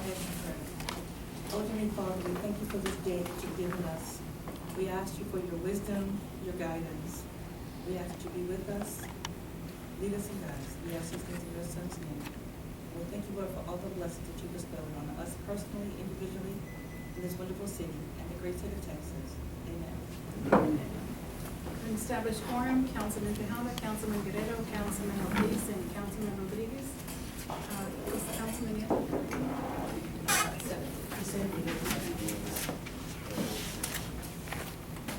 ahead and pray. Oh, Heavenly Father, we thank you for this day that you've given us. We ask you for your wisdom, your guidance. We ask that you be with us, lead us and guide us. We ask these things in your Son's name. We thank you, Lord, for all the blessings that you bestowed on us personally, individually, in this wonderful city and the great state of Texas. Amen. Establish quorum, Councilman Tejada, Councilman Guerrero, Councilman Ortiz, and Councilman Rodriguez. Is the councilman yet?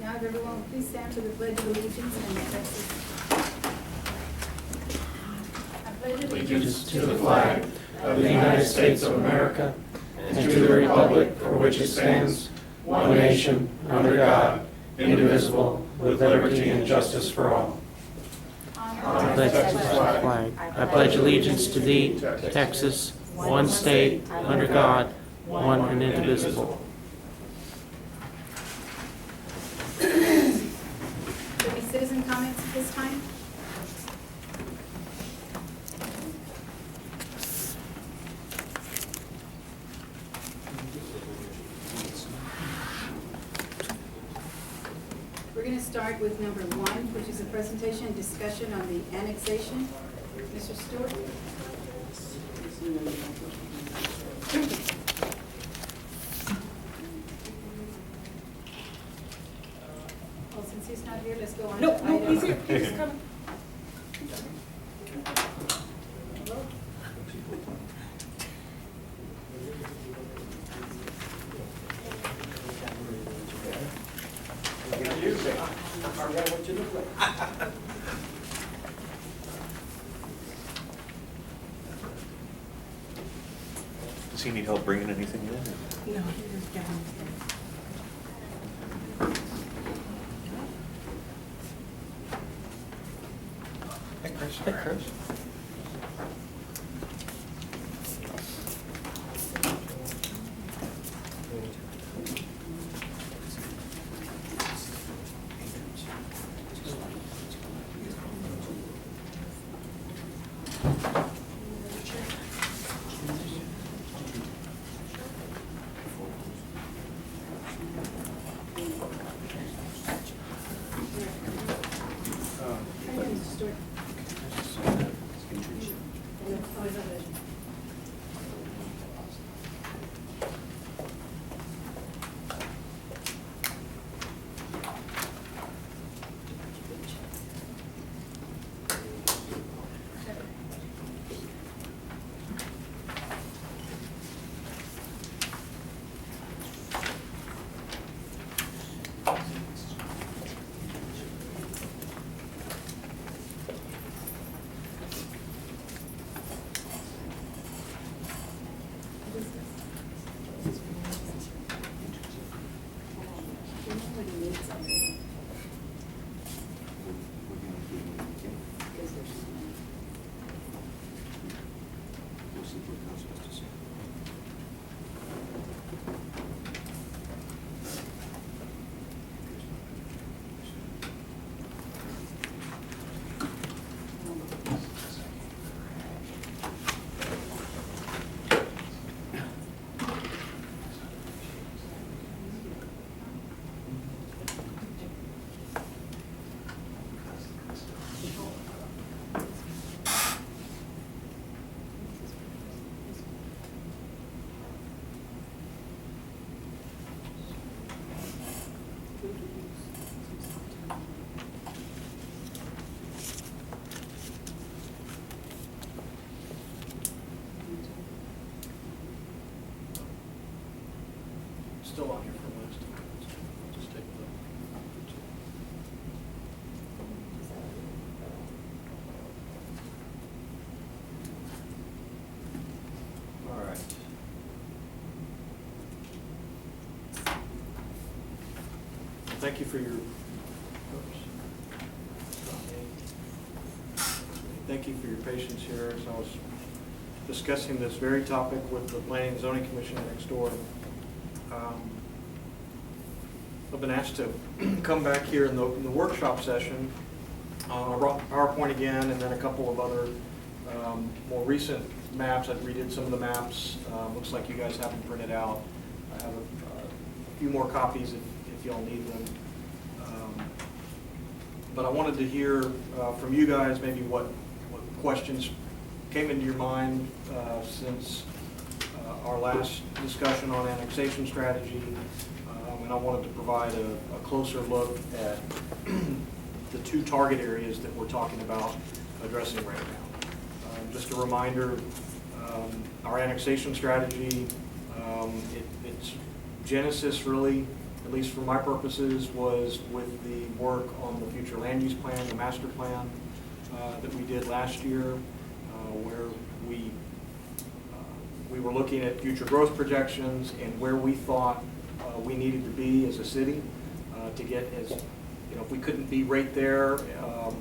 Now, if everyone, please stand to the Pledge of Allegiance and Texas. I pledge Allegiance to the flag of the United States of America and to the republic for which it stands, one nation, under God, indivisible, with liberty and justice for all. I pledge flag. I pledge allegiance to thee, Texas, one state, under God, one and indivisible. any citizen comments at this time? We're going to start with number 1, which is a presentation and discussion on the annexation. Mr. Stewart? Well, since he's not here, let's go on. No, to no, item- he's here, he's coming. Hello? Does he need help bringing anything in? No, he just got him. Hey, Chris. Hey, Chris. Hi, Mr. Stewart. Oh, is that it? Still on here for last time. Just take the. All right. Thank you for your. Thank you for your patience here as I was discussing this very topic with the Planning and Zoning Commission next door. I've been asked to come back here in the workshop session. I brought PowerPoint again and then a couple of other more recent maps. I redid some of the maps. Looks like you guys have them printed out. I have a few more copies if y'all need them. But I wanted to hear from you guys maybe what questions came into your mind since our last discussion on annexation strategy. And I wanted to provide a closer look at the two target areas that we're talking about addressing right now. Just a reminder, our annexation strategy, its genesis really, at least for my purposes, was with the work on the future land use plan, the master plan that we did last year, where we were looking at future growth projections and where we thought we needed to be as a city to get as, if we couldn't be right there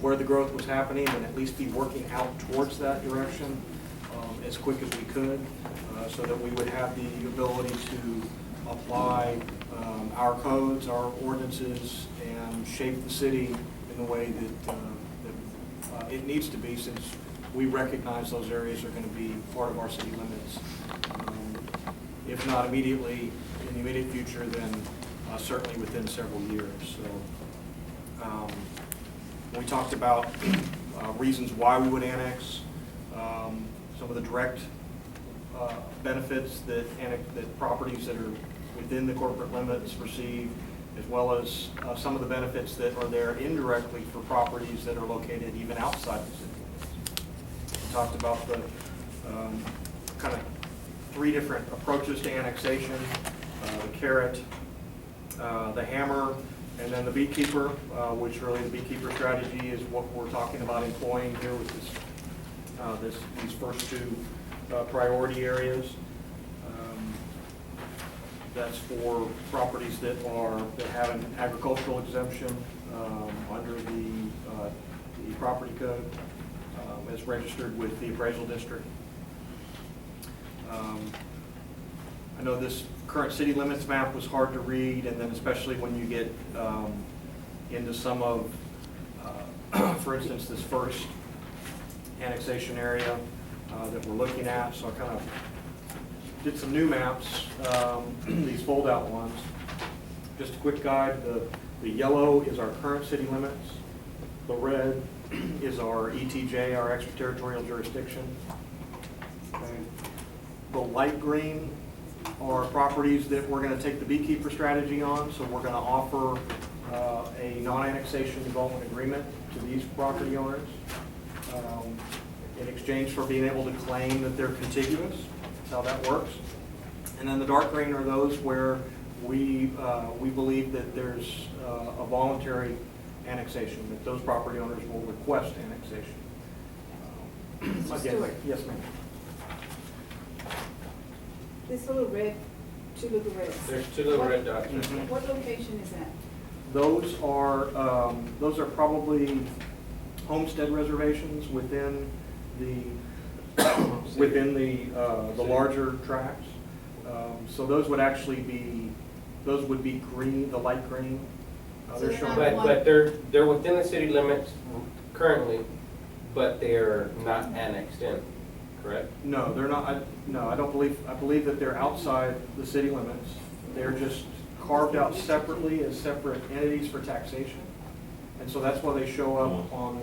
where the growth was happening, then at least be working out towards that direction as quick as we could, so that we would have the ability to apply our codes, our ordinances, and shape the city in the way that it needs to be, since we recognize those areas are going to be part of our city limits. If not immediately, in the immediate future, then certainly within several years. So we talked about reasons why we would annex, some of the direct benefits that properties that are within the corporate limits receive, as well as some of the benefits that are there indirectly for properties that are located even outside the city limits. We talked about the kind of three different approaches to annexation, the carrot, the hammer, and then the beekeeper, which really the beekeeper strategy is what we're talking about employing here with these first two priority areas. That's for properties that have an agricultural exemption under the property code, as registered with the appraisal district. I know this current city limits map was hard to read, and then especially when you get into some of, for instance, this first annexation area that we're looking at. So I kind of did some new maps, these fold-out ones. Just a quick guide, the yellow is our current city limits. The red is our ETJ, our extraterritorial jurisdiction. Okay. The light green are properties that we're going to take the beekeeper strategy on, so we're going to offer a non-annexation development agreement to these property owners in exchange for being able to claim that they're contiguous. That's how that works. And then the dark green are those where we believe that there's a voluntary annexation, that those property owners will request annexation. Again, yes, ma'am. This little red, two little reds. There's two little red dots. Mhm. What location is that? Those are probably homestead reservations within the larger tracts. So those would actually be, green, the light green. They're So shown. they're not- But they're within the city limits currently, but they're not annexed in, correct? No, they're not. I believe that they're outside the city limits. They're just carved out separately as separate entities for taxation. And so that's why they show up on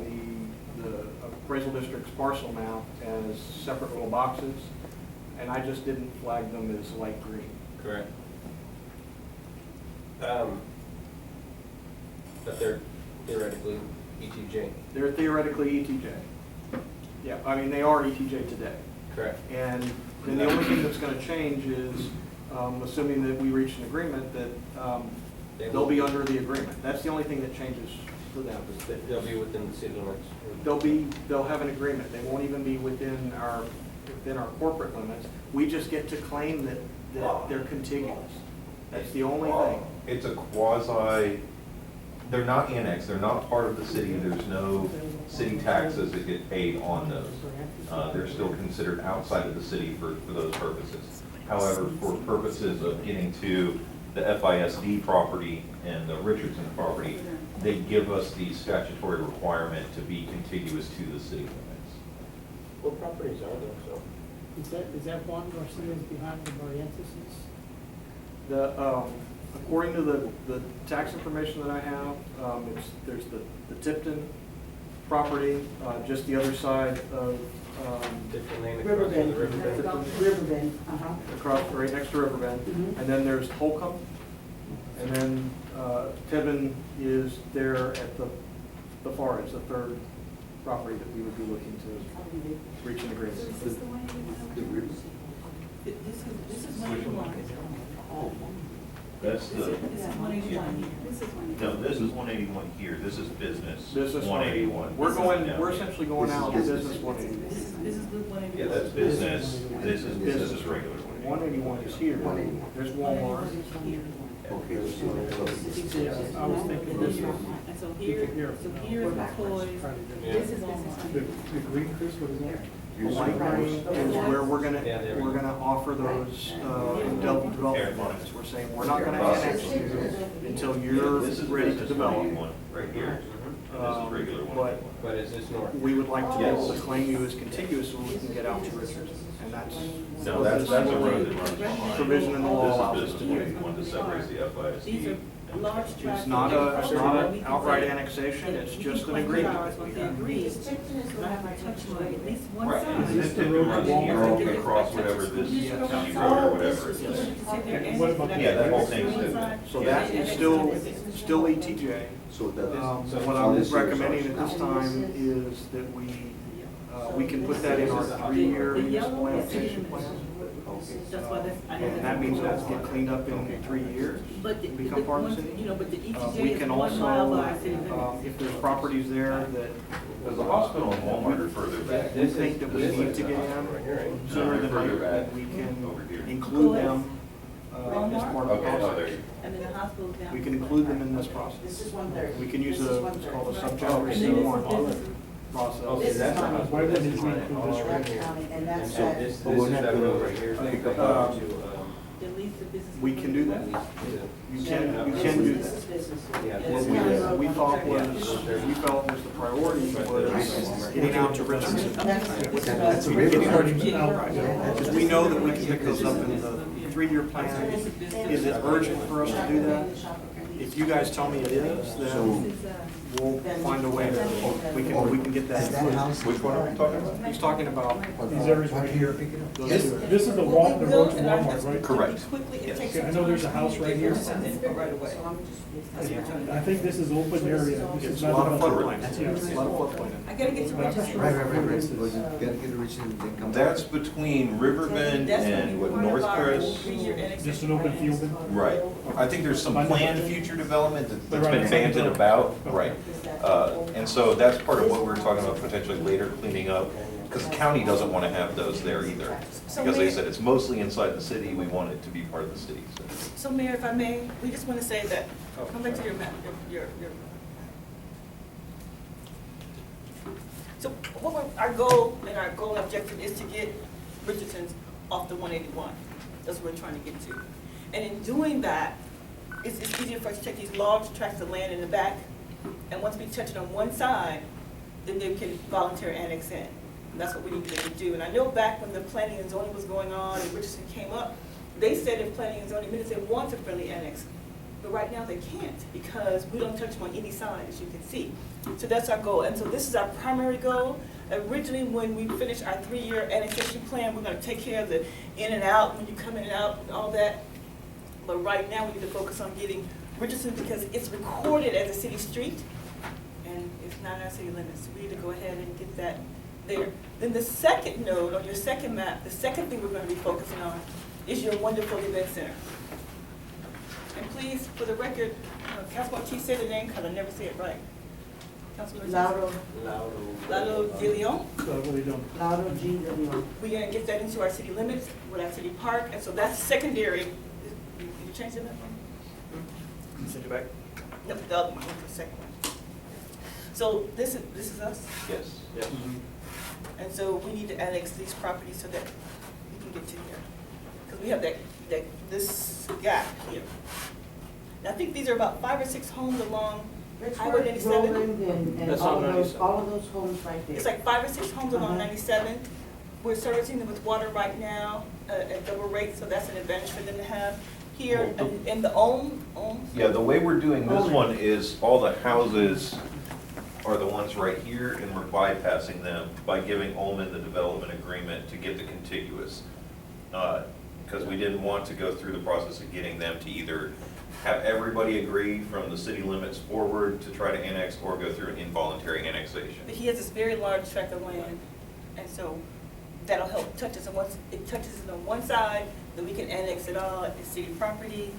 the appraisal district's parcel map as separate little boxes. And I just didn't flag them as light green. Correct. But they're theoretically ETJ. They're theoretically ETJ. Yeah, I mean, they are ETJ today. Correct. And then the only thing that's going to change is, assuming that we reach an agreement, that they'll be under the agreement. That's the only thing that changes for them. Is that They'll be within the city limits. they'll have an agreement. They won't even be within our corporate limits. We just get to claim that they're contiguous. That's the only thing. It's a quasi, they're not annexed, they're not part of the city, there's no city taxes that get paid on those. They're still considered outside of the city for those purposes. However, for purposes of getting to the FISD property and the Richardson property, they give us the statutory requirement to be contiguous to the city limits. What properties are those, so? Is that Juan Garcia's behind the Barrientos? According to the tax information that I have, there's the Tipton property, just the other side of, Riverbend. Riverbend, across, right next to Riverbend. Mhm. And then there's Holcomb, and then Tibbin is there at the far edge, the third property that we would be looking to reach an agreement. Is this the one you This is 181. That's This is 181 here. This is one. No, this is 181 here, this is business. Business 181. We're essentially going out of business 181. This is the 181. Yeah, that's business, this is regular 181 is here. There's Walmart. Yeah, I was thinking this one. And so here is employees, this is Walmart. The green, Chris, what is that? Light green is where we're gonna offer those development plans. We're saying, we're not gonna annex you until you're ready to develop. Right here. And this is regular 181. But is this north? We would like to be able to claim you as contiguous so we can get out to Richards. And that's. No, that's a road that runs behind. Provision in the law allows us This to is do. business 181 that separates the These FISD. are large tracts. It's not an outright annexation, it's just an agreement that we have. Agreed. I have to touch my, at least one Right, side. and this Tipton runs here all the way across whatever this county road or whatever it is. What about Yeah, that whole thing's Tipton. So that is still ETJ. What I'm recommending at this time is that we can put that in our 3-year municipal annexation plan. That's why that's. And that means it'll get cleaned up in 3 years But and become part of the one- city. You know, but the We ETJ can is 1 mile by our city also, limits. if there's properties there that Because the hospital and Walmart are further back. we think that we need to get in sooner than Further later, back. we can Over here. include them as part of the Okay, oh, there process. you And then the hospital's down. We can include them in this process. This is 1/3. We can use This is what's called a 1/3. subchapter And then C1 this is- process. This is that's mine. Why doesn't it include this That's right here? county, and that's So that. this is that road right here. Delete the business. We can do that. You can do This is that. business. Yeah, This What is county we road. thought was the priority was getting out to Richardson. That's Getting out to- Already out. Because we know that we can pick those up in the 3-year plan. Is it urgent for us to do that? If you guys tell me it is, then we'll find a way to, we can get that. Which one are we talking about? He's talking about These areas right here. those This, two. this is the wall, the road to Walmart, right? Correct. Quickly, it takes Okay, I know there's a house right here. right away. I think this is open area. This It's is a not lot of developed. floodplain. Yeah. It's a lot of floodplain. I gotta get to But I'm not Richardson. sure. But you gotta get a rich and then come back. That's between Riverbend and what, North Chris? Just an open field. then? Right. I think there's some planned future development that's Right. been banted about, right. And so that's part of what we're talking about potentially later cleaning up, because the county doesn't want to have those there either. Because they said it's mostly inside the city, we want it to be part of the city, so. So Mayor, if I may, we just want to say that, come back to your map, your. So our goal and objective is to get Richardson's off the 181. That's what we're trying to get to. And in doing that, it's easier for us to take these large tracts of land in the back, and once we touch it on one side, then they can voluntarily annex in. And that's what we need to do. And I know back when the planning and zoning was going on and Richardson came up, they said if planning and zoning minutes, they want a friendly annex. But right now they can't because we don't touch them on any side, as you can see. So that's our goal. And so this is our primary goal. Originally, when we finish our 3-year annexation plan, we're going to take care of the in and out, when you come in and out, and all that. But right now, we need to focus on getting Richardson because it's recorded as a city street, and it's not in our city limits. We need to go ahead and get that there. Then the second node on your second map, the second thing we're going to be focusing on is your wonderful event center. And please, for the record, Councilman Ortiz, say the name because I never say it right. Councilman Ortiz. Lalo De Leon. So what are they doing? Lauro G. Leon. We're going to get that into our city limits with our city park, and so that's secondary. You change it up? Send you back. No, the other one, the second one. So this is us, Yes. Yes. and so we need to annex these properties so that we can get to here. Because we have this gap here. And I think these are about 5 or 6 homes along Highway 97. Roland and That's all on of 97. those homes right there. It's like 5 or 6 homes along Uh-huh. 97, we're servicing them with water right now at double rate, so that's an advantage for them to have. Here in the Ohm. Yeah, the way we're doing this one is all the houses are the ones right here, and we're bypassing them by giving Olman the development agreement to get the contiguous. Because we didn't want to go through the process of getting them to either have everybody agree from the city limits forward to try to annex, or go through an involuntary annexation. But he has this very large tract of land, and so that'll help touch us on once it touches it on one side, then we can annex it all at the city property.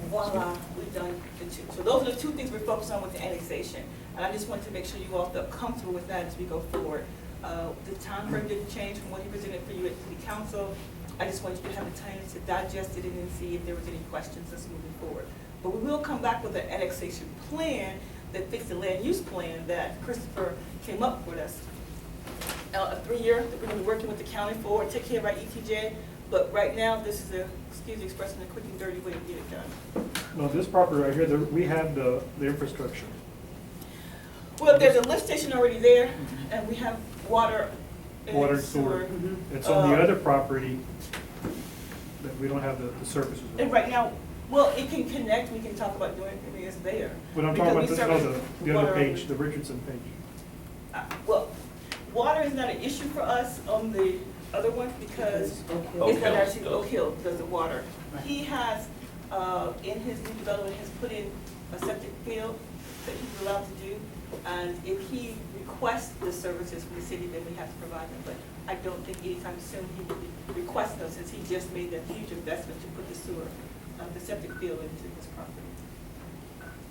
Voila, we've done the two. So those are the two things we're focused on with the annexation. And I just wanted to make sure you all felt comfortable with that as we go forward. The time frame didn't change from what he presented for you at city council. I just wanted you to have the time to digest it and then see if there was any questions as moving forward. But we will come back with an annexation plan that fits the land use plan that Christopher came up with us. A 3-year that we're going to be working with the county for, take care of our ETJ. But right now, this is a, excuse the expression, a quick and dirty way to get it done. No, this property right here, we have the infrastructure. Well, there's a lift station already there, and we have water and Water and sewer. It's on the other property that we don't have the services. And right now, well, it can connect, we can talk about doing it, it's there. But I'm talking about Because this, we no, service the other water- page, the Richardson page. Well, water is not an issue for us on the other one because Oak it's not Hill. actually Oak Hill does the water. He has, in his new development, has put in a septic field that he's allowed to do. And if he requests the services from the city, then we have to provide them. But I don't think anytime soon he will be requesting those, since he just made that huge investment to put the sewer, the septic field into his property.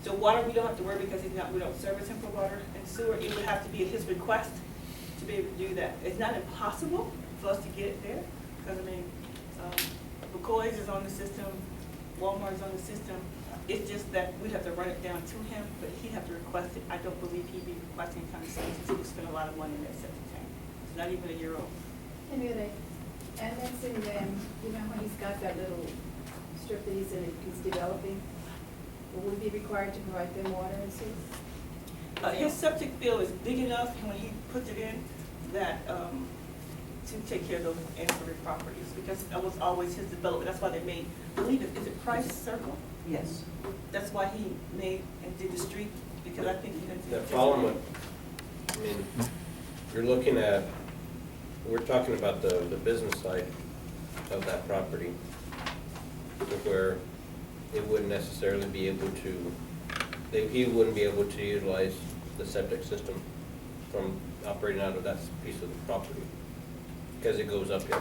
So water, we don't have to worry because he's not, we don't service him for water and sewer. It would have to be at his request to be able to do that. It's not impossible for us to get it there, because I mean, McCoy's is on the system, Walmart is on the system. It's just that we'd have to run it down to him, but he'd have to request it. I don't believe he'd be requesting time soon, since he would spend a lot of money in that septic tank. It's not even a year old. And annexing them, you know, when he's got that little strip that he's developing, will we be required to provide them water and sewer? His septic field is big enough, and when he puts it in, that, to take care of those ancillary properties, because that was always his development. That's why they made, I believe, is it Price Circle? Yes. That's why he made and did the street, because I think he didn't. The following, I mean, you're looking at, we're talking about the business side of that property, where it wouldn't necessarily be able to, he wouldn't be able to utilize the septic system from operating out of that piece of the property, because it goes uphill.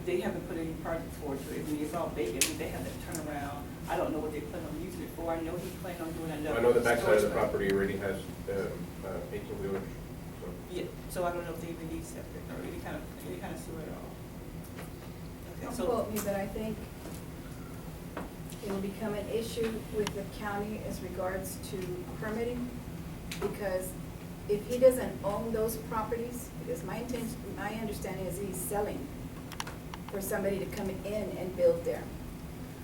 They haven't put any project forward to it. I mean, it's all vacant. I mean, they have that turnaround. I don't know what they plan on using it for. I know he planned on doing another. I know the backside of the storage property already has 18-wheelers, so. Yeah, so I don't know if they even need septic or any kind of sewer at all. Okay, Don't so, quote me, but I think it will become an issue with the county as regards to permitting, because if he doesn't own those properties, because my understanding is he's selling for somebody to come in and build there,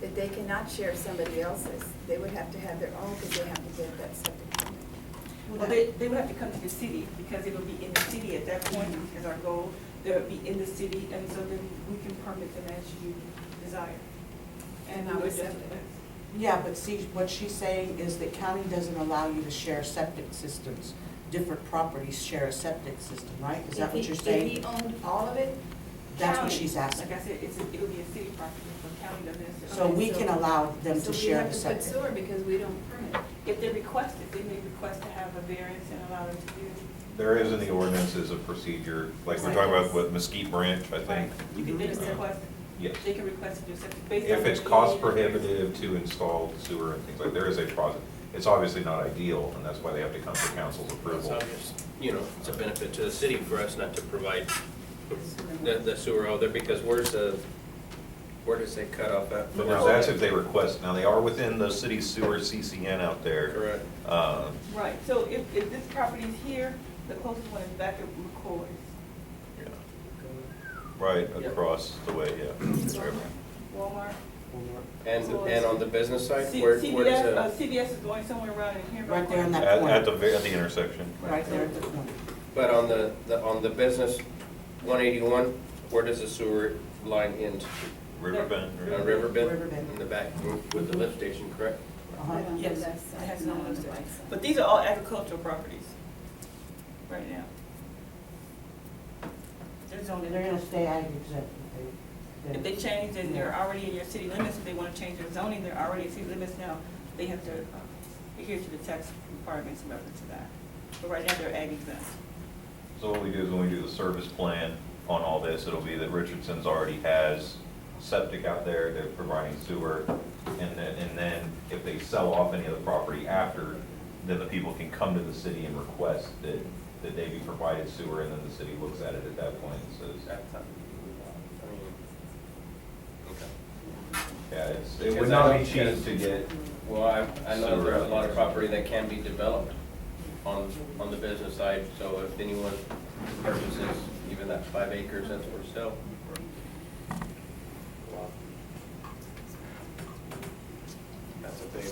that they cannot share somebody else's. They would have to have their own, because they have to get that septic permit. well, they would have to come to the city, because it would be in the city at that point is our goal. They would be in the city, and so then we can permit them as you desire. And we not would with just- septic. Yeah, but see, what she's saying is that county doesn't allow you to share septic systems. Different properties share a septic system, right? Is that what you're If saying? he owned all of it, That's what County, she's asking. Like I said, it would be a city property, so county doesn't necessarily. So we can allow them to share the So we have septic. to put sewer because we don't permit. If they request it, they may request to have a variance and allow them to do it. There is in the ordinances a procedure, like we're talking about with Mesquite Branch, I think. You can, they can request, Yes. they can request to do septic based on. If it's their cost need. prohibitive to install sewer and things like, there is a process. It's obviously not ideal, and that's why they have to come for council's It's approval. obvious, you know, it's a benefit to the city for us not to provide the sewer out there, because where does it cut off at? But now that's if they request, now they are within the city sewer CCN out there. Correct. Right, so if this property is here, the closest one is back at McCoy's. Yeah. Right across the way, yeah. Walmart. And on the business side, C- where does CVS, CVS is going somewhere around in here. Right there in that At corner. at the intersection. Right there at the corner. but on the business 181, where does the sewer line end? Riverbend. On Riverbend? Riverbend. In the back, with the lift station, correct? Uh-huh. Right on the Yes, left side, it has not no on the listed. right side. But these are all agricultural properties right now. They're zoned, They're gonna stay ag exempt. if they change, then they're already in your city limits. If they want to change their zoning, they're already in city limits now. They have to adhere to the tax requirements in reference to that. But right now, they're ag exempt. So what we do is when we do the service plan on all this, it'll be that Richardson's already has septic out there, they're providing sewer, and then if they sell off any of the property after, then the people can come to the city and request that they be provided sewer, and then the city looks at it at that point and says, yeah, it would not be cheap to get. Well, I know there's a lot of property that can be developed on the business side, so if anyone purchases even that 5 acres, that's for sale. That's a big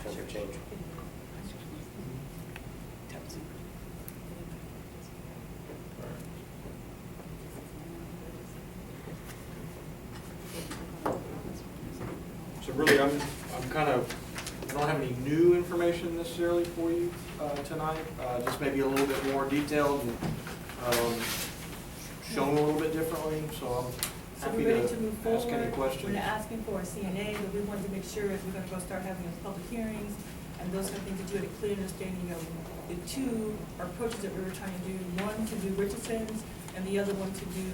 chunk of change. So really, I'm kind of, I don't have any new information necessarily for you tonight, just maybe a little bit more detailed and shown a little bit differently, so I'm So happy we're ready to move to ask any forward. questions. We're not asking for a CNA, but we wanted to make sure as we're gonna go start having those public hearings and those kind of things, that you had a clear understanding of the two approaches that we were trying to do. One to do Richardson's and the other one to do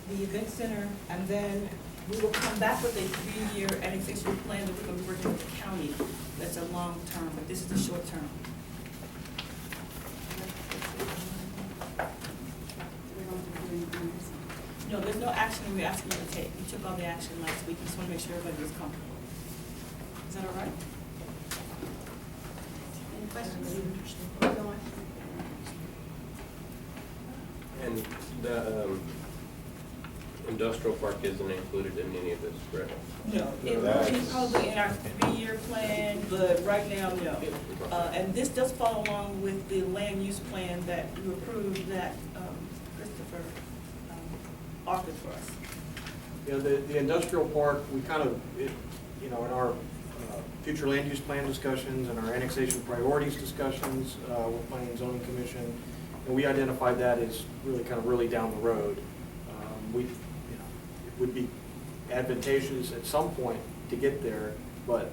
the event center. And then we will come back with a 3-year annexation plan that we're gonna be working with the county. That's a long term, but this is the short term. No, there's no action we're asking you to take. We took all the action last week. Just want to make sure everybody was comfortable. Is that all right? Any questions? Go on. And the industrial park isn't included in any of this, correct? No, it will be probably in our 3-year plan, but right now, no. And this does follow along with the land use plan that you approved that Christopher authored for us. You know, the industrial park, we kind of, you know, in our future land use plan discussions and our annexation priorities discussions with Planning and Zoning Commission, and we identified that as really kind of really down the road. We, you know, it would be advantageous at some point to get there, but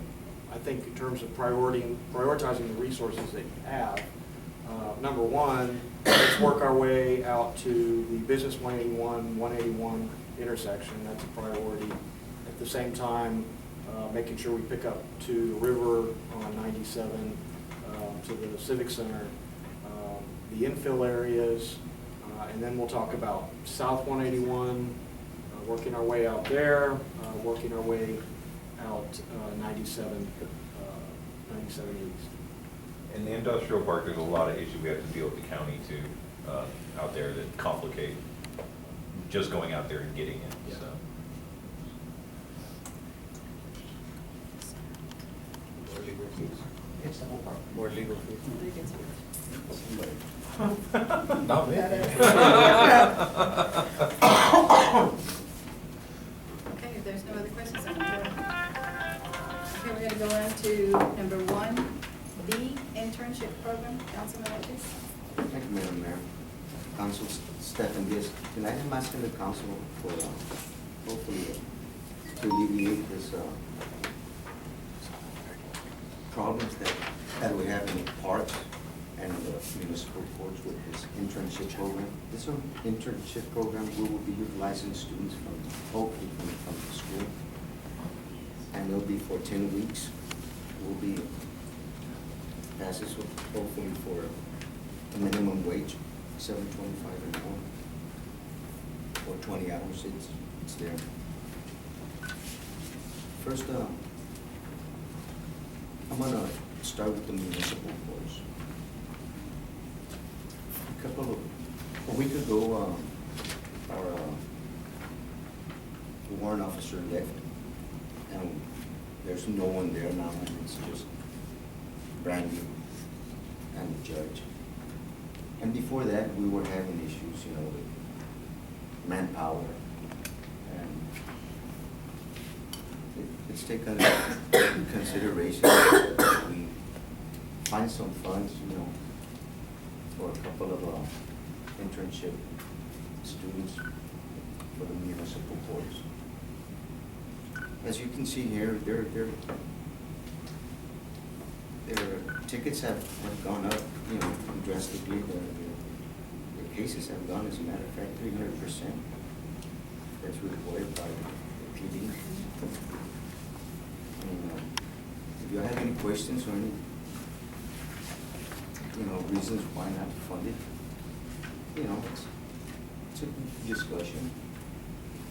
I think in terms of prioritizing the resources that you have, number one, let's work our way out to the Business 181 intersection. That's a priority. At the same time, making sure we pick up to the river on 97, to the Civic Center, the infill areas, and then we'll talk about South 181, working our way out there, working our way out 97 east. In the industrial park, there's a lot of issues we have to deal with the county too, out there that complicate just going out there and getting it, Yeah. so. More legal fees. It's the whole park. More legal fees. Not me. Okay, if there's no other questions, I'm good. Okay, we're gonna go on to number 1, the internship program. Councilman Ortiz. Thank you, Madam Mayor. Council Stephen, yes, tonight I'm asking the council for, hopefully, to alleviate this, problems that we have in the parks and the municipal courts with this internship program. This internship program, we will be utilizing students hopefully from the school. And it'll be for 10 weeks. We'll be passes hopefully for a minimum wage, $7.25 an hour. For 20 hours, it's there. First, I'm gonna start with the municipal courts. A week ago, our warrant officer left, and there's no one there now, and it's just Brandy and the judge. And before that, we were having issues, you know, with manpower. And it's taken into consideration that we find some funds, you know, for a couple of internship students for the municipal courts. As you can see here, their tickets have gone up, you know, drastically. Their cases have gone, as a matter of fact, 300%. That's required by the PD. And, if you have any questions or any, you know, reasons why not to fund it, you know, it's a discussion.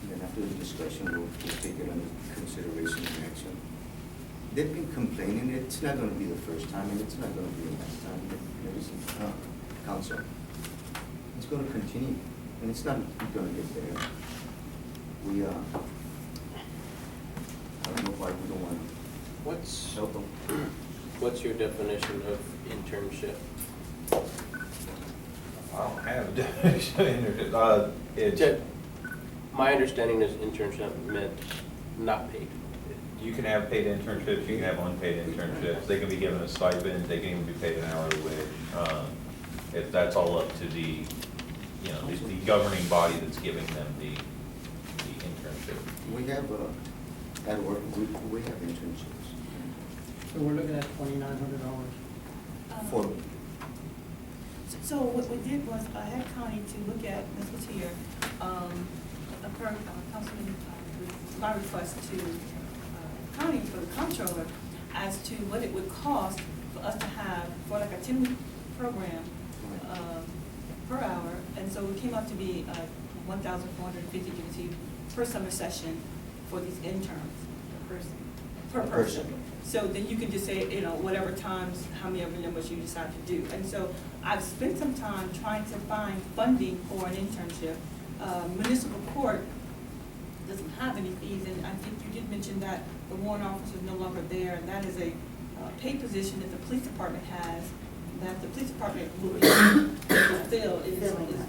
And then after the discussion, we'll take it under consideration and action. They've been complaining, it's not gonna be the first time, and it's not gonna be the last time, council. It's gonna continue, and it's not gonna get better. We, I don't know why we don't wanna help them. What's your definition of internship? I don't have a definition. It's, My understanding is internship meant not paid. you can have paid internships, you can have unpaid internships. They can be given a stipend, they can even be paid an hourly wage. If that's all up to the, you know, the governing body that's giving them the internship. We have, at work, we have internships. So we're looking at $2,900. For, So what we did was, I had Connie to look at, this was here, Councilman, my request to Connie for the comptroller as to what it would cost for us to have, for like a 10-week program per hour. And so it came out to be $1,450 per summer session for these interns per person. So then you can just say, you know, whatever times, how many of numbers you decide to do. And so I've spent some time trying to find funding for an internship. Municipal court doesn't have any fees, and I think you did mention that the warrant officer is no longer there, and that is a paid position that the police department has, that the police department will fill, is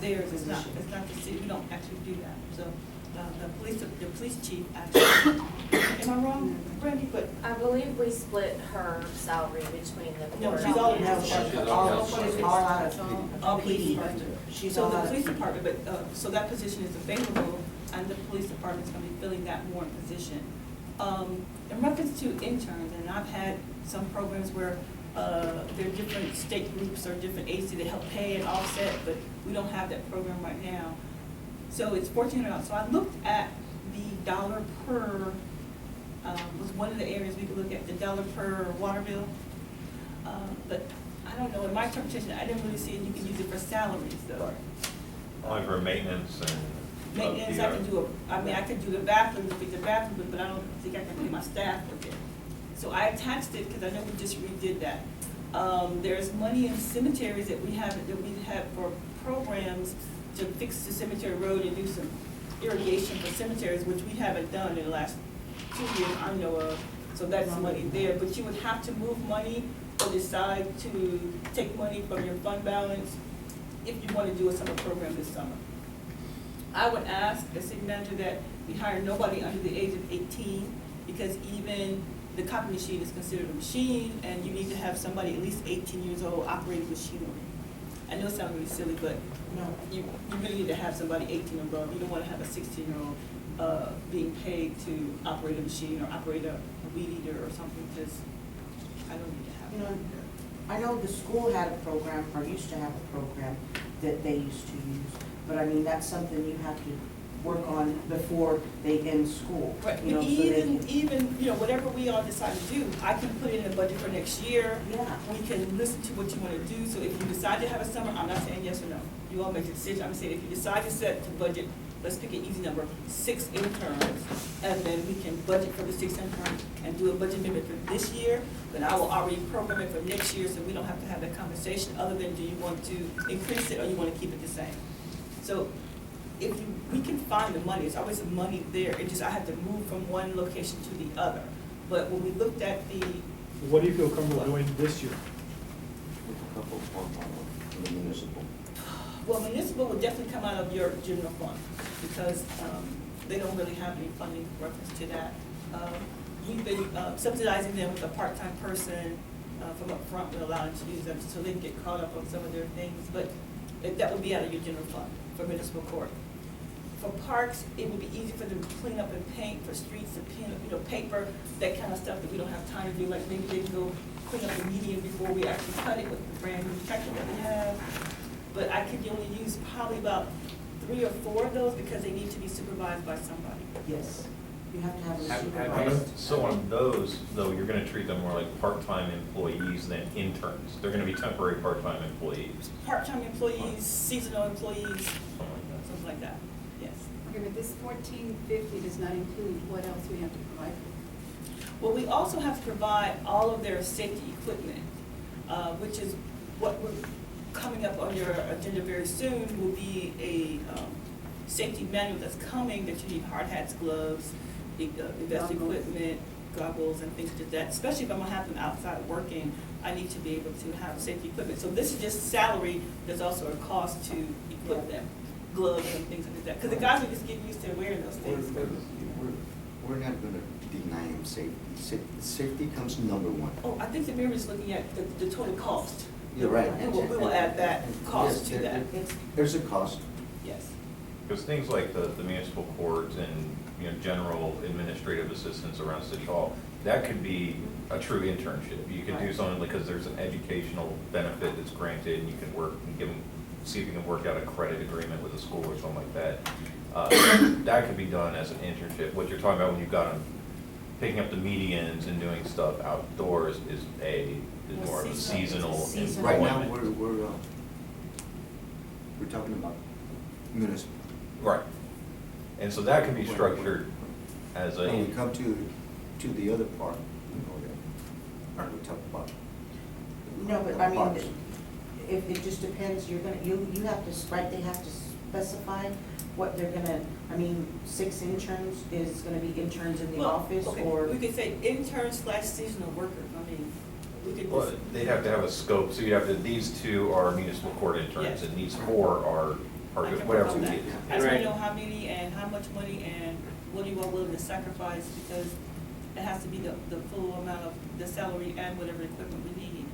theirs, it's not the city, we don't actually do that. So the police chief actually, am I wrong, Brandy? But I believe we split her salary between the no, court. she's all, all out of all police PD. department. She's So all the out of police PD. department, but, so that position is available, and the police department's gonna be filling that warrant position. In reference to interns, and I've had some programs where, there are different state groups or different agencies that help pay and offset, but we don't have that program right now. So it's $1,400. So I looked at the dollar per, was one of the areas we could look at, the dollar per water bill. But I don't know, in my interpretation, I didn't really see it, you can use it for salaries though. Only for maintenance and. Maintenance, I can do I can do the bathroom, fix the bathroom, but I don't think I can pay my staff for it. So I attached it because I know we just redid that. There's money in cemeteries that we have for programs to fix the cemetery road and do some irrigation for cemeteries, which we haven't done in the last 2 years I know of. So that's money there, but you would have to move money or decide to take money from your fund balance if you want to do a summer program this summer. I would ask the city manager that we hire nobody under the age of 18, because even the copy machine is considered a machine, and you need to have somebody at least 18 years old operating machinery. I know it sounds really silly, but No. you really need to have somebody 18 or above. You don't want to have a 16-year-old being paid to operate a machine or operate a weed eater or something, because I don't need to have You that. know, I know the school had a program, or used to have a program that they used to use, but I mean, that's something you have to work on before they end school. Right, You know, but so they can, even, you know, whatever we all decide to do, I can put it in a budget for next year. yeah. We can listen to what you want to do, so if you decide to have a summer, I'm not saying yes or no. You all make a decision. I'm saying if you decide to set to budget, let's pick an easy number, 6 interns, and then we can budget for the 6 interns and do a budget amendment for this year, then I will already program it for next year, so we don't have to have that conversation, other than do you want to increase it or you want to keep it the same? So we can find the money, it's always the money there, it just, I have to move from one location to the other. But when we looked at the, What do you feel comfortable doing this year? with a couple for the municipal. Well, municipal would definitely come out of your general fund, because they don't really have any funding reference to that. You've been subsidizing them with a part-time person from up front, would allow them to use them, so they can get caught up on some of their things, but that would be out of your general fund for municipal court. For parks, it would be easy for them to clean up and paint, for streets to paint up, paper, that kind of stuff that we don't have time to do, like maybe they can go clean up the median before we actually cut it with the brand new tractor that we have. But I could only use probably about 3 or 4 of those because they need to be supervised by somebody. Yes, you have to have a Have- supervisor. So on those, though, you're gonna treat them more like part-time employees than interns. They're gonna be temporary part-time employees. Part-time employees, seasonal employees, something like that, yes. Okay, but this 1450 does not include what else we have to provide for. Well, we also have to provide all of their safety equipment, which is what we're coming up on your agenda very soon will be a safety manual that's coming, that you need hard hats, gloves, vest equipment, goggles, and things like that. Especially if I'm gonna have them outside working, I need to be able to have safety equipment. So this is just salary, there's also a cost to equip them, gloves and things like that. Because the guys are just getting used to wearing those things. We're not gonna deny them safety. Safety comes number one. Oh, I think the mayor is looking at the total cost. You're right. We will add that cost Yes, to that, There's a cost. yes. Because things like the municipal court and, general administrative assistance around City Hall, that could be a true internship. You could do something because there's an educational benefit that's granted, and you can work and see if you can work out a credit agreement with a school or something like that. That could be done as an internship. What you're talking about when you've got them picking up the medians and doing stuff outdoors is more of a seasonal Right now, employment. we're talking about municipal. Right. And so that can be structured as When we a, come to the other part, we talk about. No, but I parks. mean, if it just depends, you have to, they have to specify what they're gonna, 6 interns is gonna be interns in the Well, office, okay, or? we could say intern/seasonal worker, we could well, just. they'd have to have a scope, so you have to, these 2 are municipal court interns, Yes. and these 4 are I can whatever work on we that. get. I just wanna know how many and how much money and what you are willing to sacrifice, because it has to be the full amount of the salary and whatever equipment we need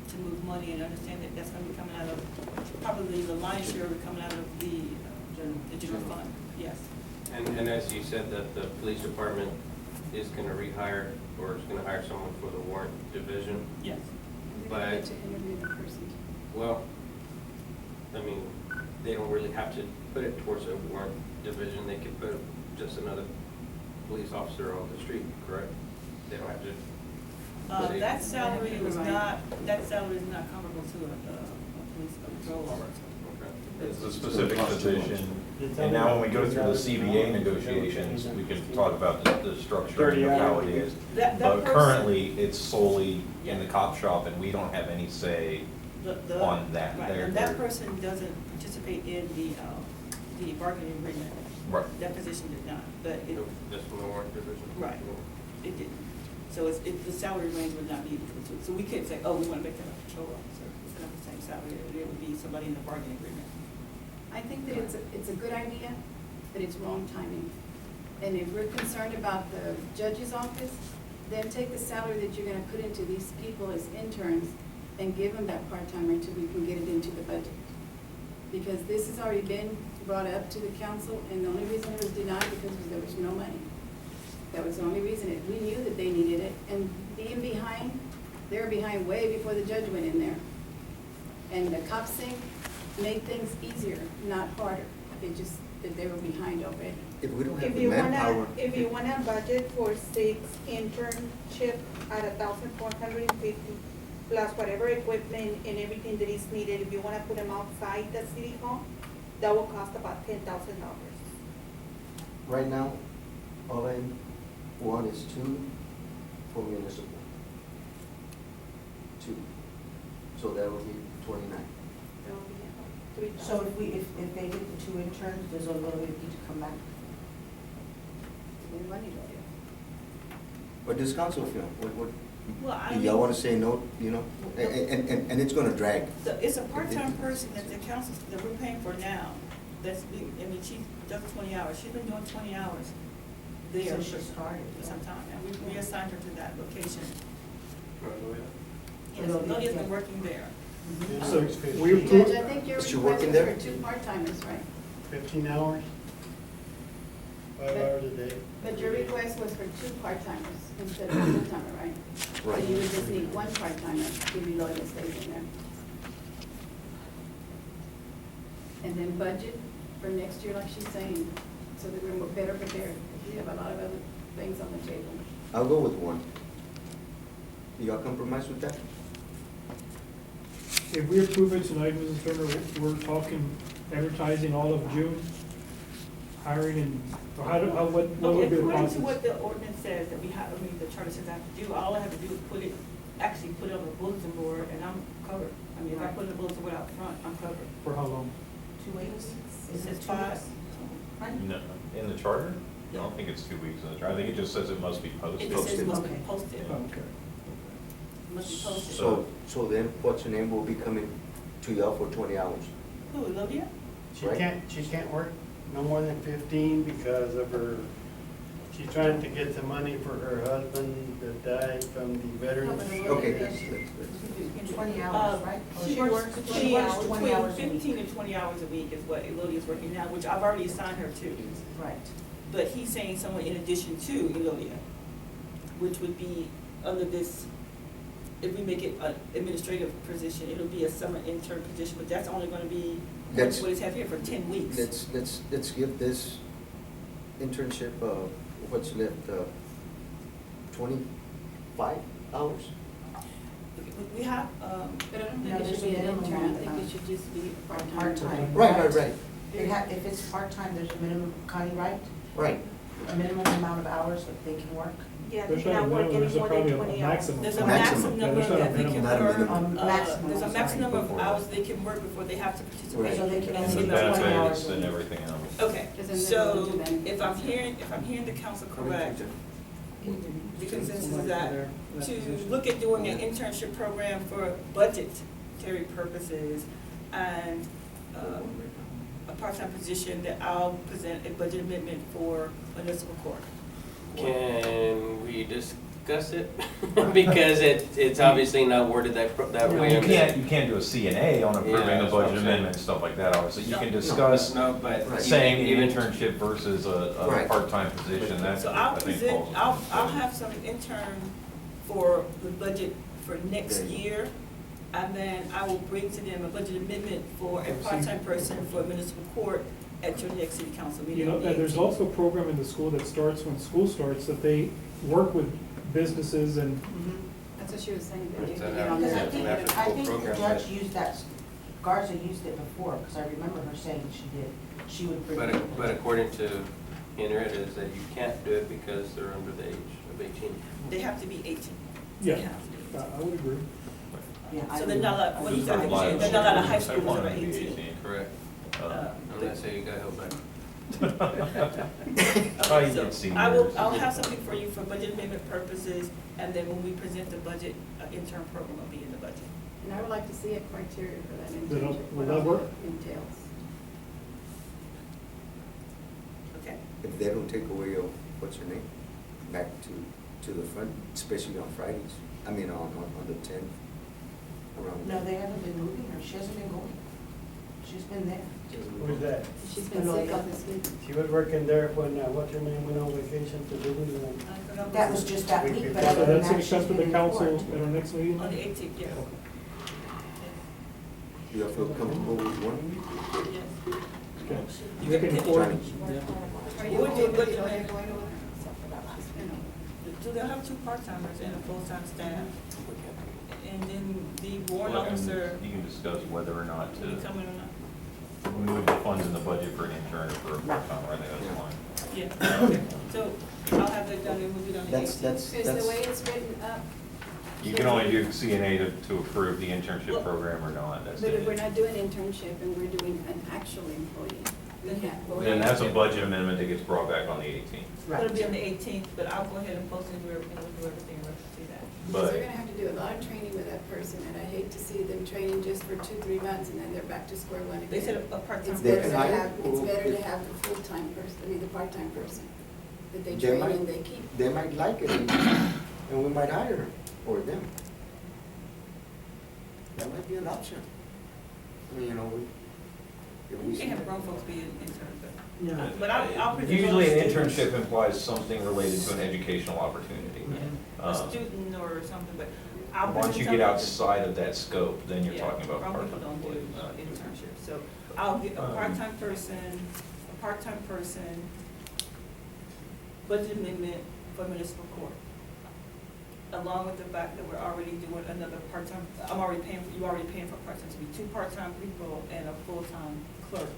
to move money, and understand that that's gonna be coming out of, probably the lion's share will be coming out of the general fund, yes. And as you said, that the police department is gonna rehire, or is gonna hire someone for the warrant division. Yes. We But- don't get to interview the person. Well, they don't really have to put it towards a warrant division. They could put just another police officer on the street, correct? They don't have to. That salary is not comparable to a police patrol officer. Okay. It's a specific position, and now when we go through the CBA negotiations, we can talk about the structure and how it is. That But person- currently, it's solely in the cop shop, and we don't have any say The- on that. Right, and that person doesn't participate in the bargaining agreement. Right. That position did not, but it, Just from the warrant division? right, it didn't. So the salary range would not be, so we couldn't say, oh, we want to make them a patrol officer. It's not the same salary, it would be somebody in the bargaining agreement. I think that it's a good idea, but it's wrong timing. And if we're concerned about the judge's office, then take the salary that you're gonna put into these people as interns and give them that part-timer until we can get it into the budget. Because this has already been brought up to the council, and the only reason it was denied because there was no money. That was the only reason. We knew that they needed it, and being behind, they were behind way before the judge went in there. And the cop sync made things easier, not harder. That they were behind already. If we don't have If the you manpower. wanna, if you wanna budget for 6 internship at 1,450, plus whatever equipment and everything that is needed, if you wanna put them outside the city hall, that will cost about $10,000. Right now, all I want is 2 for municipal. 2. So that will be 29. That will be about 3,000. So if they get the 2 interns, does a little bit need to come back? The money to do. What does council feel? Well, I Do mean- y'all wanna say no, you know? And it's gonna drag. It's a part-time person that the council, that we're paying for now. She does 20 hours. She's been doing 20 hours there Since she for started. some time, and we reassigned her to that location. Yes, It'll be- Lydia's been working there. So we Judge, approve, I think your Is she request working was there? for 2 part-timers, right? 15 hours, 5 hours a day. But your request was for 2 part-timers instead of a full-timer, right? Right. So you would just need 1 part-timer if Elodia stays in there. And then budget for next year, like she's saying, so that we're better prepared. We have a lot of other things on the table. I'll go with 1. Y'all compromise with that? if we approve it tonight, Mrs. Turner, we're talking advertising all of June, hiring and, or what would be the According process? to what the ordinance says that we have, I mean, the charter says I have to do, all I have to do is put it on the bulletin board and I'm covered. I mean, if I put the bulletin board out front, I'm covered. For how long? 2 weeks? It Is says it 2 5. weeks? Right? No, in the charter? I don't think it's 2 weeks in the charter. I think it just says it must be It posted. just says it must be Okay. posted. Okay. Must be posted. So then, what's her name will be coming to y'all for 20 hours? Who, Lydia? She Right. can't work no more than 15 because of her, she's trying to get the money for her husband that died from the veterans. Okay, that's. 20 hours, right? Or She works she 20 works hours, 20 hours a week. 15 to 20 hours a week is what Elodia's working now, which I've already assigned her to. Right. But he's saying someone in addition to Elodia, which would be under this, if we make it an administrative position, it'll be a summer intern position, but that's only gonna be, That's- what it's have here for 10 weeks. Let's give this internship, what's left, 25 hours? We have, But I don't No, think it there's should be a an minimum intern, I amount of think it time. should just be part-time. Part-time. Right. If it's part-time, there's a minimum, Connie, right? Right. A minimum amount of hours that they can work? Yeah, There's they not a cannot work minimum, any there's more probably than a 20 hours. maximum. there's a Maximum. maximum Yeah, number there's not a that they can minimum. Not a work. minimum. Maximum, There's a I'm maximum sorry. number of hours they can work before they have to participate. Right. So they can And only And do the 20 hours benefits a and week. everything else. Okay, Because then so they're going to if I'm hearing the council correct, the consensus is that to look at doing an internship program for budgetary purposes and a part-time position, that I'll present a budget amendment for municipal court. Can we discuss it? Because it's obviously not worded that way. You can't do a CNA on approving Yeah, the that's what I'm budget saying. amendment and stuff like that, obviously. You can discuss No, but saying even an internship versus a Right. part-time position, that So I'll I think present, falls. I'll have some intern for the budget for next There you go. year. And then I will bring to them a budget amendment for a part-time person for municipal court at your next city council meeting. You know, on the and there's 18th. also a program in the school that starts when school starts, that they work with businesses and That's what she was saying, that you It's can an get on Because that. I think the judge used that, Garza used it before, because I remember her saying she would bring it. But according to Henrietta, is that you can't do it because they're under the age of 18. They have to be 18. Yeah. They have to be 18. I would agree. Yeah, I So they're do. not like, what you said, Liable. they're not out of high I school, want they're them to be 18. Correct. Unless you got held back. Oh, you So get seniors. I'll have something for you for budget amendment purposes, and then when we present the budget, intern program will be in the budget. And I would like to see a criteria for that Will that- internship. will what that all work? it entails. Okay? If they don't take away your, what's her name, back to the front, especially on Fridays, I mean, on the 10th, around. No, they haven't been moving her, she hasn't been going. She's been there. Who's that? She's been sick all this week. She was working there when, what's her name, went on vacation to Disney. That was just that week, but So other than that's that, she's discussed with the been in council court. at our next meeting? On the 18th, yes. Do y'all feel comfortable with 1? Yes. Okay. You They can can pick- afford- Are you We'll okay do with budget Elodia amendment. going over there? You know, So they'll have 2 part-timers and a full-time staff. And then the warrant Well, and officer You can discuss whether or not will be to coming or not. move the funds in the budget for an intern or for a part-time, I think that's fine. Yeah, okay. So I'll have that done and we'll do it on the 18th. That's. Because the way it's written up, You can only do CNA to approve the internship program or not, that's but if we're it. not doing internship and we're doing an actual employee, We can't vote. Then that's a budget amendment that gets brought back on the 18th. It'll be on the 18th, but I'll go ahead and post it, and we'll do everything, and let's see that. Because But- they're gonna have to do a lot of training with that person, and I hate to see them training just for 2-3 months, and then they're back to square one again. They said a part-time. It's They better can to hire, have, it's or- better to have the full-time person, the part-time person, that they They train might- and they keep. They might like it, and we might hire her or them. That might be an option. I mean, you know, if we You can't have grown folks be interns, but. No. But I'll present Usually an those students. internship implies something related to an educational opportunity. A student or something, but I'll. Once you present get something. outside of that scope, then you're Yeah, talking about grown part-time people don't do employees. internships, so I'll get a part-time person, budget amendment for municipal court. Along with the fact that we're already doing another part-time, you're already paying for part-time, to be 2 part-time people and a full-time clerk.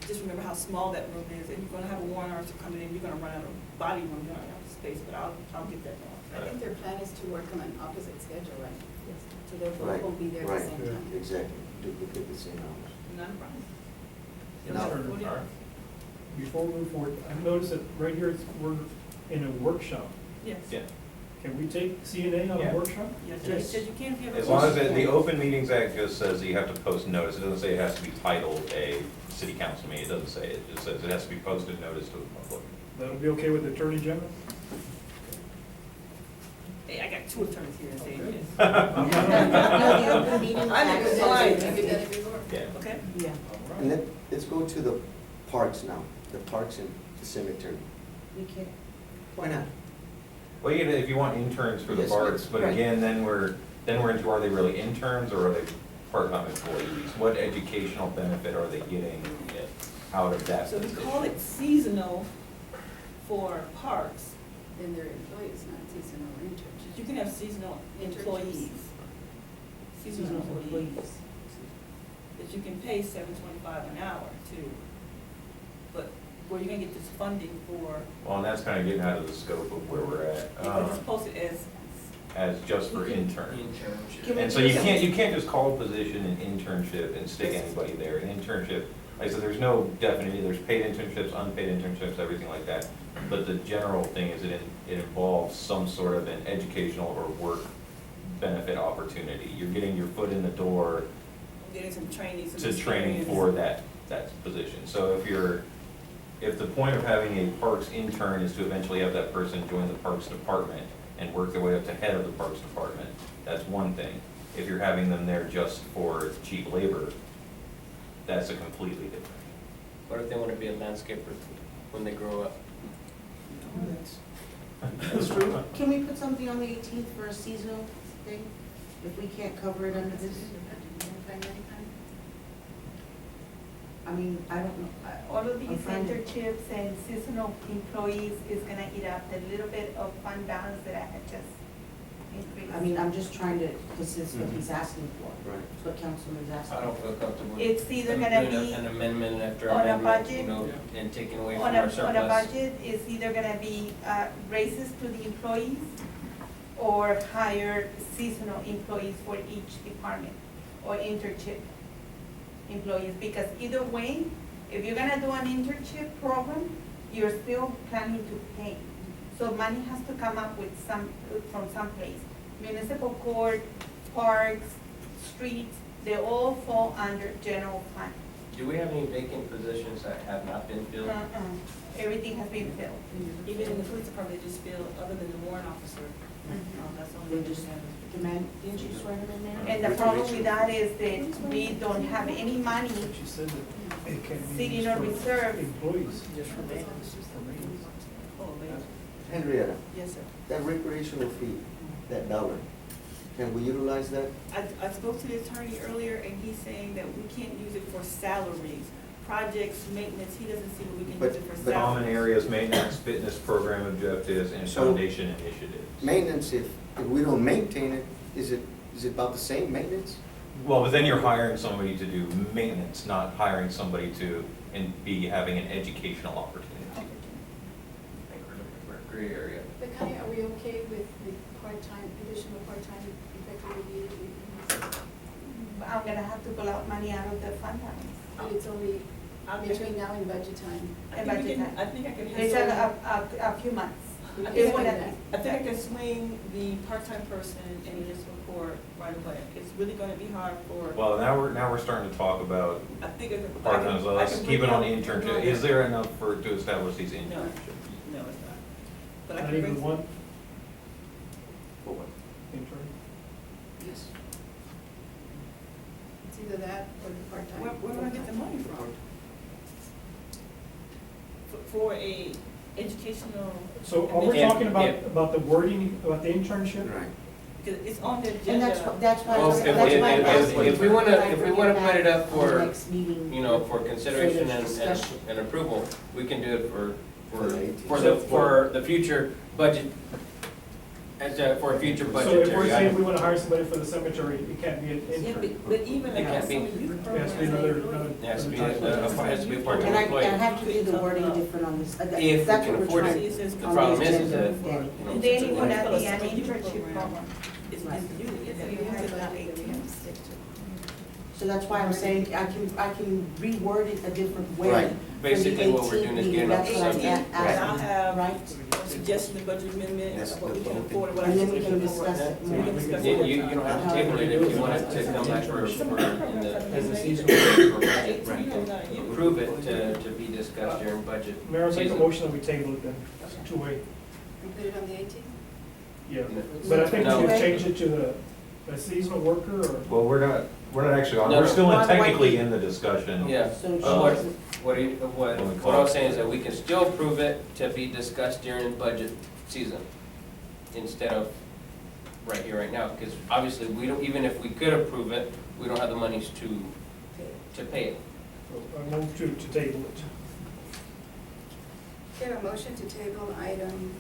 Just remember how small that room is, and you're gonna have a warrant article coming in, you're gonna run out of body room, you're gonna run out of space, but I'll get that done. I think their plan is to work on an opposite schedule, right? Yes. So they both Right, won't be there at right, the same time. exactly, duplicate the same hours. Not a problem. Now- What do you- Before we move forward, I noticed that right here, we're in a workshop. Yes. Yeah. Can we take CNA on Yeah. a workshop? Yes, Judge said you can't give. As long as the Open Meetings Act just says that you have to post notice, it doesn't say it has to be titled a city council meeting, it doesn't say, it just says it has to be posted notice to the public. That'll be okay with the Attorney General? Hey, I got 2 attorneys here saying Okay. yes. No, the open meetings I act think it's says fine. it. Have you done it before? Yeah. Okay? Yeah. And let's go to the parks now, the parks and the cemetery. We can't. Why not? Well, if you want interns for the Yes, parks, yes, but right. again, then we're into, are they really interns or are they part-time employees? What educational benefit are they getting out of that So we position? call it seasonal for parks. Then they're employees, not seasonal internships. You can have seasonal Internships. employees. Seasonal employees. That you can pay $7.25 an hour to. But where you gonna get this funding for, Well, and that's kind of getting out of the scope of where we're at. because it's posted As just for interns. Can we And so do you something? can't just call a position an internship and stick anybody there. An internship, like I said, there's no definition, there's paid internships, unpaid internships, everything like that. But the general thing is it involves some sort of an educational or work benefit opportunity. You're getting your foot in the door getting some training, some to training experience. for that position. So if the point of having a parks intern is to eventually have that person join the parks department and work their way up to head of the parks department, that's one thing. If you're having them there just for cheap labor, that's a completely different. What if they want to be a landscaper when they grow up? That's true. Can we put something on the 18th for a seasonal thing, if we can't cover it under this? I mean, I don't know. All of I'm these fine. internships and seasonal employees is gonna eat up the little bit of fund balance that I had just increased. I mean, I'm just trying to, because it's what he's asking for. Right. It's what Councilman's asking. I don't feel comfortable. It's either with gonna doing be an amendment after on a amendment, you budget. know, and taking away from On our a surplus. budget, it's either gonna be raises to the employees or hire seasonal employees for each department or internship employees, because either way, if you're gonna do an internship program, you're still planning to pay. So money has to come up from someplace. Municipal court, parks, streets, they all fall under general fund. Do we have any vacant positions that have not been filled? Everything has been filled. Even in the police department, they just feel, other than the warrant officer, that's the only They thing just just have. demand, didn't you swear him in there? And the problem with that is that we don't have any money She said that it can be sitting used on for reserve. employees. Oh, man. Henrietta, Yes, sir. that recreational fee, that dollar, can we utilize that? I spoke to the attorney earlier, and he's saying that we can't use it for salaries, projects, maintenance, he doesn't see what we can But- use it for but- salaries. Common areas, maintenance, fitness program objectives, and So- foundation initiatives. Maintenance, if we don't maintain it, is it about the same maintenance? Well, but then you're hiring somebody to do maintenance, not hiring somebody to be having an educational opportunity. I think we're looking for a gray area. But Connie, are we okay with the part-time, additional part-time effective immediately? I'm gonna have to pull out money out of the fund balance. But it's only between now and budget time. I think I can It's handle. a few months. I It think won't I have can- I think I can swing the part-time person and this report right away. It's really gonna be hard for. Well, now we're starting to talk about I think I can. part-time, so let's keep it on the internship. Is there? there enough to establish these internships? No, it's not. But I Not can even bring. one For what? intern? Yes. It's either that or the part-time. Where would I get the money from? For a educational. So are we Yeah, talking yeah. about the wording, about the internship? Right. Because it's on the agenda. And that's why, Well, that's if why we- I'm if- asking. if we wanna- if we wanna put it up On the for, next meeting. You know, for consideration Further discussion. and approval, we can do it For the 18th. for the future budget, for a future So if we're budgetary saying we item. wanna hire somebody for the cemetery, it can't be an Yeah, intern. but even It like can't some be. of the youth It programs. has to be another It has to be, type of- has to be a part-time And I employee. have to do the wording different on this. If we That's can what we're afford trying. it. The The on problem is agenda, that, Danny. you know, Then it will It's not be a an summer youth internship program. program. It's Right. youth, It's it's a youth year is budget not that we 18. have to stick to. So that's why I'm saying I can reword it a different way. Right. for the Basically, what we're 18th doing is meeting. getting That's up what I'm something. And I'll asking, have right? a suggestion, the budget amendment, That's of what we the can whole afford, thing. what I And then can we can afford. discuss it We more. can discuss You, it. you don't have to table it if you want it to come back for As a budget. seasonal. Approve it to be discussed during budget Mayor, make a season. motion that we table it then, two-way. And put it on the 18th? Yeah, but I think we No. should change it to the seasonal worker or. Well, we're not actually on, No, we're no. still Why- technically in the discussion. Yeah. So Uh, she- What I was saying is that we can still approve it to be discussed during budget season instead of right here, right now, because obviously we don't, even if we could approve it, we don't have the monies to pay it. I move to table it. Okay, a motion to table item.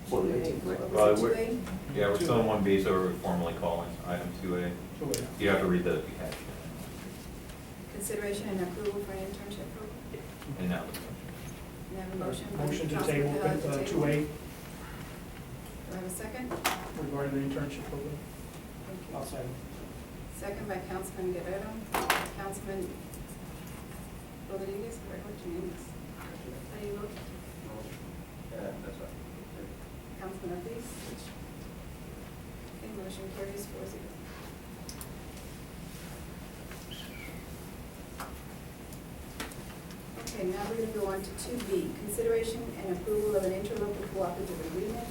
For the 18th, right? What Well, was it, we're- 2A? Yeah, we're still in 1B, so we're formally calling item 2A. Two-way. You have to read the catch. Consideration and approval for an internship program. And now. We have a motion by Motion to Councilman table, Velez to table. 2A, Do I have a second? regarding the internship program. Thank you. Outside. Second by Councilman Guerrero. Councilman Rodriguez, correct what your name is? How do you vote? That's right. Councilman Ortiz? Okay, motion carries 4-0. Okay, now we're gonna go on to 2B, consideration and approval of an interlocal cooperative agreement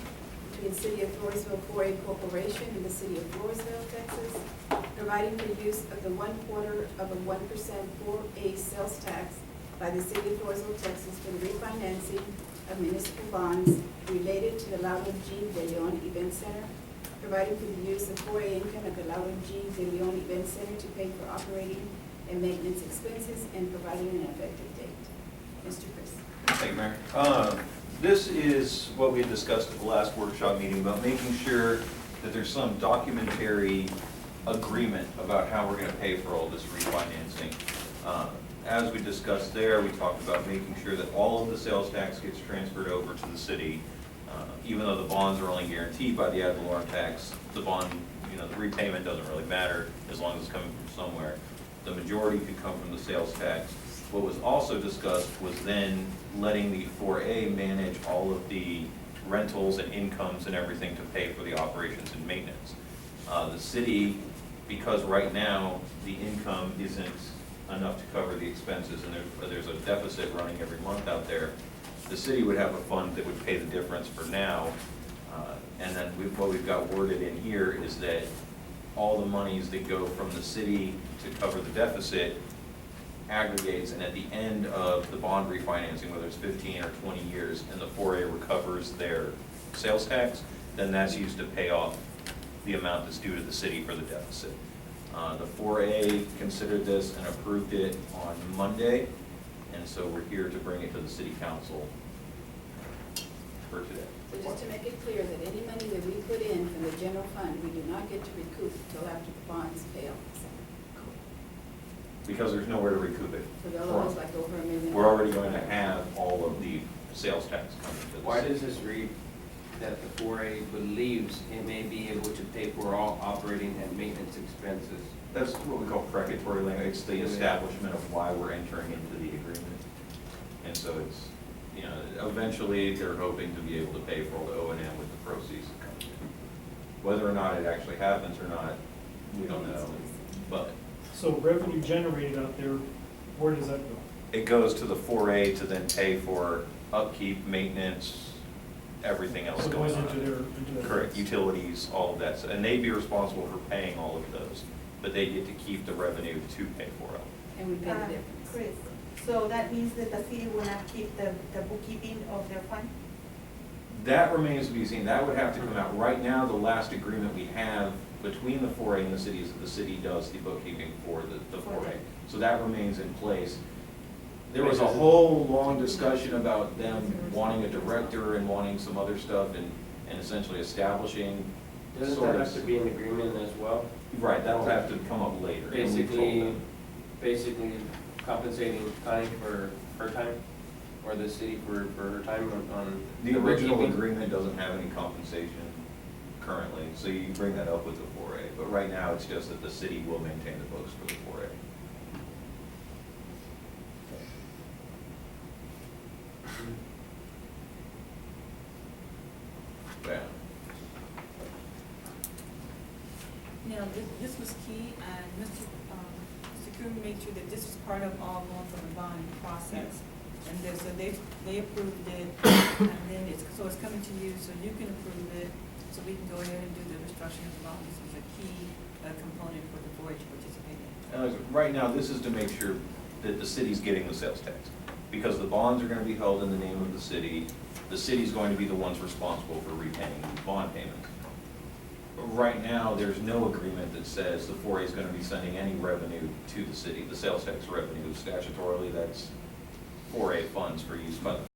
between City of Floresville 4A Corporation and the City of Floresville, Texas, providing for use of the 1/4 of a 1% 4A sales tax by the City of Floresville, Texas for the refinancing of municipal bonds related to the Lauro G. De Leon Event Center, providing for the use of 4A income at the Lauro G. De Leon Event Center to pay for operating and maintenance expenses and providing an effective date. Mr. Chris. Thank you, Mayor. This is what we had discussed at the last workshop meeting about making sure that there's some documentary agreement about how we're gonna pay for all this refinancing. As we discussed there, we talked about making sure that all of the sales tax gets transferred over to the city. Even though the bonds are only guaranteed by the ad valorem tax, the bond, the repayment doesn't really matter as long as it's coming from somewhere. The majority could come from the sales tax. What was also discussed was then letting the 4A manage all of the rentals and incomes and everything to pay for the operations and maintenance. The city, because right now, the income isn't enough to cover the expenses, and there's a deficit running every month out there, the city would have a fund that would pay the difference for now. And then what we've got worded in here is that all the monies that go from the city to cover the deficit aggregates, and at the end of the bond refinancing, whether it's 15 or 20 years, and the 4A recovers their sales tax, then that's used to pay off the amount that's due to the city for the deficit. The 4A considered this and approved it on Monday, and so we're here to bring it to the city council for today. So just to make it clear that any money that we put in from the general fund, we do not get to recoup until after the bonds pay off. Because there's nowhere to recoup it. So they'll almost like over $1 million. We're already going to have all of the sales tax coming to the city. Why does this read that the 4A believes it may be able to pay for all operating and maintenance expenses. That's what we call precatory language. It's the establishment of why we're entering into the agreement. And so it's, you know, eventually they're hoping to be able to pay for all the O&M with the proceeds that come in. Whether or not it actually happens or not, we don't know, but So revenue generated out there, where does that go? it goes to the 4A to then pay for upkeep, maintenance, everything else So it going goes on. into their. Correct, utilities, all of that, and they'd be responsible for paying all of those, but they get to keep the revenue to pay for it. And we pay the difference. Chris, so that means that the city will not keep the bookkeeping of their fund? That remains to be seen, that would have to come out. Right now, the last agreement we have between the 4A and the city is that the city does the bookkeeping for the 4A. So that remains in place. There was a whole long discussion about them wanting a director and wanting some other stuff and essentially establishing Doesn't sort that of. have to be in agreement as well? Right, that'll have to come up later. and we've told them. Basically compensating Connie for her time, or the city for her time on. The original bookkeeping? agreement doesn't have any compensation currently, so you can bring that up with the 4A. But right now, it's just that the city will maintain the books for the 4A. Yeah. Now, this was key, and Mr. Coon made sure that this was part of all going from the bonding process. And then, so they approved it, and then so it's coming to you, so you can approve it, so we can go ahead and do the restructuring of the bond. This is a key component for the 4-H to participate in. Right now, this is to make sure that the city's getting the sales tax. Because the bonds are gonna be held in the name of the city's going to be the ones responsible for repaying these bond payments. But right now, there's no agreement that says the 4A is gonna be sending any revenue to the city, the sales tax revenue. Statutorily, that's 4A funds for use by the